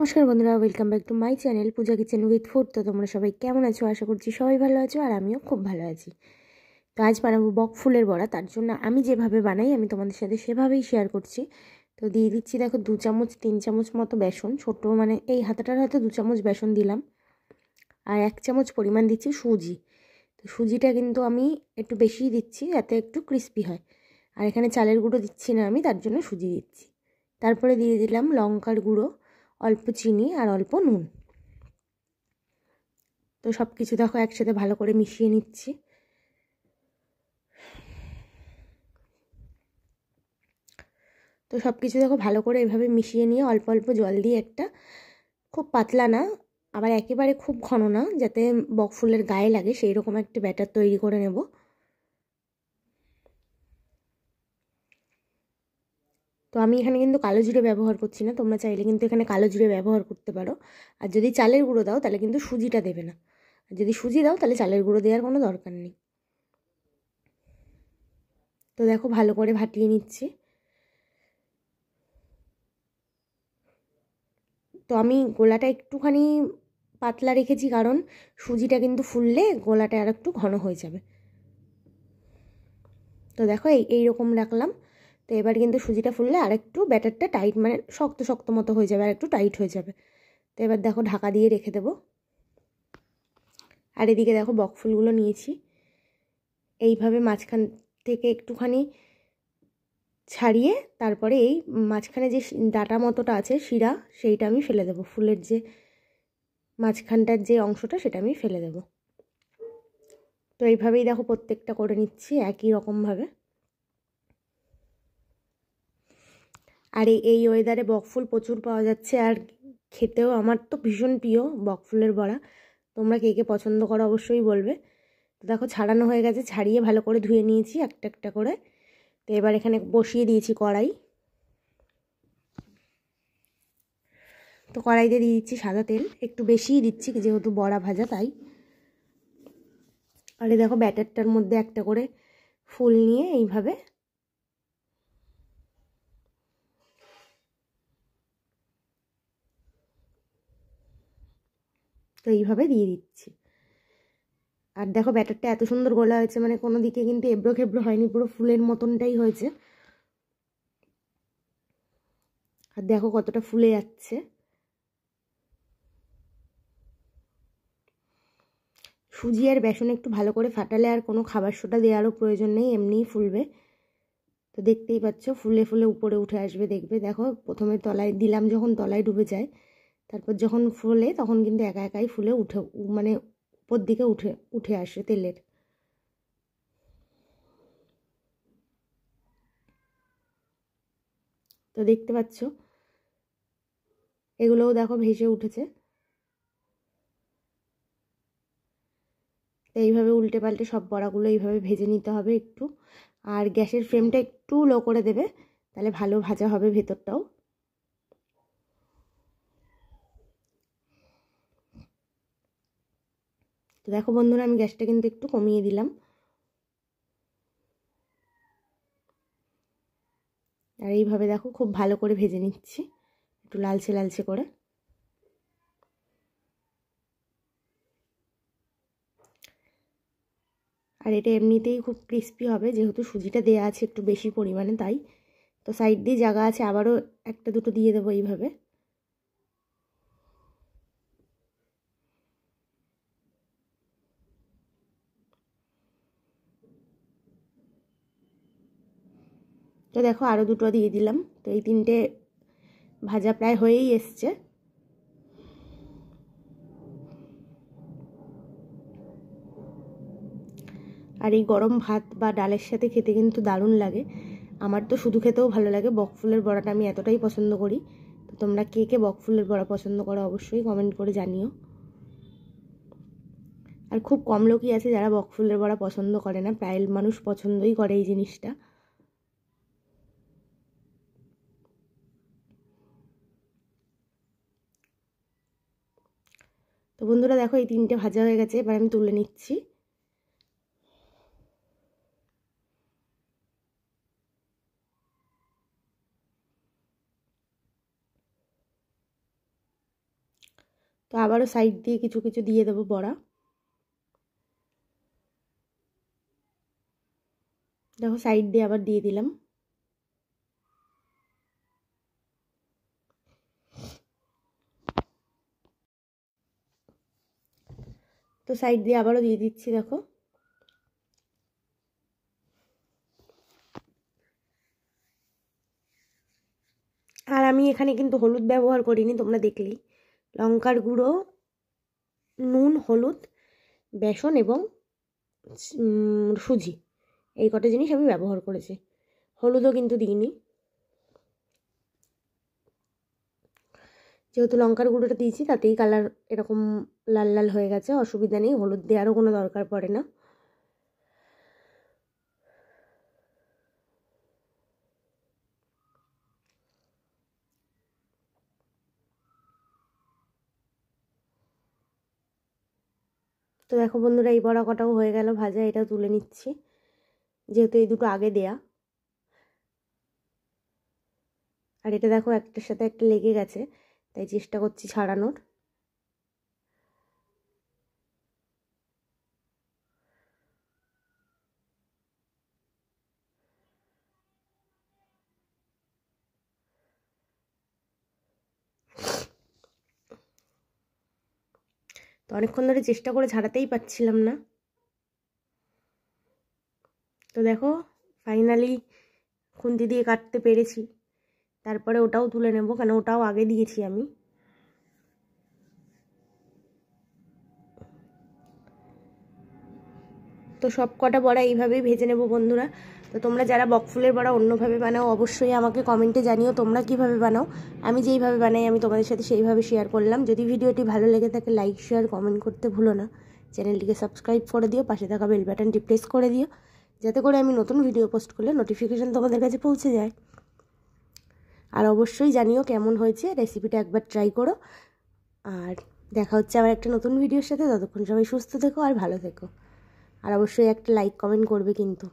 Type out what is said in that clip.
নমস্কার বন্ধুরা, welcome back to my channel Puja kitchen with food. তো তোমরা সবাই কেমন আছো? আশা করছি সবাই ভালো আছো, আর আমিও খুব ভালো আছি। তো আজ বানাবো বক ফুলের বড়া। তার জন্য আমি যেভাবে বানাই আমি তোমাদের সাথে সেভাবেই শেয়ার করছি। তো দিয়ে দিচ্ছি দেখো 2 চামচ 3 চামচ মতো বেসন, ছোটো মানে এই হাতাটার হয়তো 2 চামচ বেসন দিলাম। আর 1 চামচ পরিমাণ দিচ্ছি সুজি। তো সুজিটা কিন্তু আমি একটু বেশিই দিচ্ছি যাতে একটু ক্রিস্পি হয়। আর এখানে চালের গুঁড়ো দিচ্ছি না আমি, তার জন্য সুজি দিচ্ছি। তারপরে দিয়ে দিলাম লঙ্কার গুঁড়ো, অল্প চিনি আর অল্প নুন। তো সব কিছু দেখো একসাথে ভালো করে মিশিয়ে নিচ্ছি। তো সব কিছু দেখো ভালো করে এভাবে মিশিয়ে নিয়ে অল্প অল্প জল দিয়ে, একটা খুব পাতলা না আবার একেবারে খুব ঘন না, যাতে বকফুলের গায়ে লাগে সেই রকম একটা ব্যাটার তৈরি করে নেব। তো আমি এখানে কিন্তু কালো জিরে ব্যবহার করছি না, তোমরা চাইলে কিন্তু এখানে কালো জিরে ব্যবহার করতে পারো। আর যদি চালের গুঁড়ো দাও তাহলে কিন্তু সুজিটা দেবে না, আর যদি সুজি দাও তাহলে চালের গুঁড়ো দেওয়ার কোনো দরকার নেই। তো দেখো ভালো করে ভাটিয়ে নিচ্ছি। তো আমি গোলাটা একটুখানি পাতলা রেখেছি, কারণ সুজিটা কিন্তু ফুললে গোলাটা আর একটু ঘন হয়ে যাবে। তো দেখো এইরকম রাখলাম। তো এবার কিন্তু সুজিটা ফুললে আর একটু ব্যাটারটা টাইট, মানে শক্ত শক্ত মতো হয়ে যাবে, আর একটু টাইট হয়ে যাবে। তো এবার দেখো ঢাকা দিয়ে রেখে দেবো। আর এদিকে দেখো বকফুলগুলো নিয়েছি, এইভাবে মাঝখান থেকে একটুখানি ছাড়িয়ে তারপরে এই মাঝখানে যে ডাটা মতোটা আছে শিরা, সেইটা আমি ফেলে দেবো। ফুলের যে মাঝখানটার যে অংশটা সেটা আমি ফেলে দেবো। তো এইভাবেই দেখো প্রত্যেকটা করে নিচ্ছি একই রকমভাবে। আর এই ওয়েদারে বকফুল প্রচুর পাওয়া যাচ্ছে, আর খেতেও আমার তো ভীষণ প্রিয় বকফুলের বড়া। তোমরা কে কে পছন্দ করো অবশ্যই বলবে। তো দেখো ছাড়ানো হয়ে গেছে, ছাড়িয়ে ভালো করে ধুয়ে নিয়েছি একটা একটা করে। তো এবার এখানে বসিয়ে দিয়েছি কড়াই। তো কড়াইতে দিয়ে দিচ্ছি সাদা তেল, একটু বেশিই দিচ্ছি যেহেতু বড়া ভাজা তাই। আর এই দেখো ব্যাটারটার মধ্যে একটা করে ফুল নিয়ে এইভাবে তো এইভাবে দিয়ে দিচ্ছি। আর দেখো ব্যাটারটা এত সুন্দর গোলা হয়েছে, মানে কোনো দিকে কিন্তু এবড়ো খেবড়ো হয়নি, পুরো ফুলের মতনটাই হয়েছে। আর দেখো কতটা ফুলে যাচ্ছে। সুজি আর বেসন একটু ভালো করে ফাটালে আর কোনো খাবার সোডা দেওয়ারও প্রয়োজন নেই, এমনিই ফুলবে। তো দেখতেই পাচ্ছ ফুলে ফুলে উপরে উঠে আসবে, দেখবে দেখো প্রথমে তলায় দিলাম যখন তলায় ডুবে যায়, তারপর যখন ফুলে তখন কিন্তু একা একাই ফুলে উঠে, মানে উপর দিকে উঠে উঠে আসে তেলের। তো দেখতে পাচ্ছ এগুলোও দেখো ভেসে উঠেছে। তো এইভাবে উল্টে পাল্টে সব বড়াগুলো এইভাবে ভেজে নিতে হবে একটু। আর গ্যাসের ফ্লেমটা একটু লো করে দেবে, তাহলে ভালো ভাজা হবে ভেতরটাও। তো দেখো বন্ধুরা আমি গ্যাসটা কিন্তু একটু কমিয়ে দিলাম। আর এইভাবে দেখো খুব ভালো করে ভেজে নিচ্ছি, একটু লালচে লালচে করে। আর এটা এমনিতেই খুব ক্রিস্পি হবে, যেহেতু সুজিটা দেওয়া আছে একটু বেশি পরিমাণে তাই। তো সাইড দিয়ে জায়গা আছে, আবারও একটা দুটো দিয়ে দেবো এইভাবে। তো দেখো আরও দুটো দিয়ে দিলাম। তো এই তিনটে ভাজা প্রায় হয়েই এসছে। আর এই গরম ভাত বা ডালের সাথে খেতে কিন্তু দারুণ লাগে। আমার তো শুধু খেতেও ভালো লাগে, বকফুলের বড়াটা আমি এতটাই পছন্দ করি। তো তোমরা কে কে বকফুলের বড়া পছন্দ করো অবশ্যই কমেন্ট করে জানিও। আর খুব কম লোকই আছে যারা বকফুলের বড়া পছন্দ করে না, প্রায় মানুষ পছন্দই করে এই জিনিসটা। তো বন্ধুরা দেখো এই তিনটে ভাজা হয়ে গেছে, এবার আমি তুলে নিচ্ছি। তো আবারও সাইড দিয়ে কিছু কিছু দিয়ে দেবো বড়া। দেখো সাইড দিয়ে আবার দিয়ে দিলাম। তো সাইড দিয়ে আবারও দিয়ে দিচ্ছি দেখো। আর আমি এখানে কিন্তু হলুদ ব্যবহার করিনি, তোমরা দেখলেই। লঙ্কার গুঁড়ো, নুন, হলুদ, বেসন এবং সুজি, এই কটা জিনিস আমি ব্যবহার করেছি। হলুদও কিন্তু দিইনি, যেহেতু লঙ্কার গুঁড়োটা দিয়েছি তাতেই কালার এরকম লাল লাল হয়ে গেছে, অসুবিধা নেই, হলুদ দেওয়ারও কোনো দরকার পড়ে না। তো দেখো বন্ধুরা, এই বড়া কটাও হয়ে গেল ভাজা, এটা তুলে নিচ্ছি, যেহেতু এই দুটো আগে দেয়া। আর এটা দেখো একটার সাথে একটা লেগে গেছে, তাই চেষ্টা করছি ছাড়ানোর। তো অনেকক্ষণ ধরে চেষ্টা করে ছাড়াতেই পারছিলাম না। তো দেখো ফাইনালি খুন্তি দিয়ে কাটতে পেরেছি। তারপরে ওটাও তুলে নেব, কেন ওটাও আগে দিয়েছি আমি। তো সব কটা বড়া এইভাবেই ভেজে নেব বন্ধুরা। তো তোমরা যারা বকফুলের বড়া অন্যভাবে বানাও অবশ্যই আমাকে কমেন্টে জানিও তোমরা কিভাবে বানাও। আমি যেইভাবে বানাই আমি তোমাদের সাথে সেইভাবে শেয়ার করলাম। যদি ভিডিওটি ভালো লেগে থাকে লাইক শেয়ার কমেন্ট করতে ভুলো না। চ্যানেলটিকে সাবস্ক্রাইব করে দিও, পাশে থাকা বেল বাটনটি প্রেস করে দিও, যাতে করে আমি নতুন ভিডিও পোস্ট করলে নোটিফিকেশান তোমাদের কাছে পৌঁছে যায়। আর অবশ্যই জানিও কেমন হয়েছে, রেসিপিটা একবার ট্রাই করো। আর দেখা হচ্ছে আবার একটা নতুন ভিডিওর সাথে। ততক্ষণ সবাই সুস্থ থেকো আর ভালো থেকো। আর অবশ্যই একটা লাইক কমেন্ট করবে কিন্তু।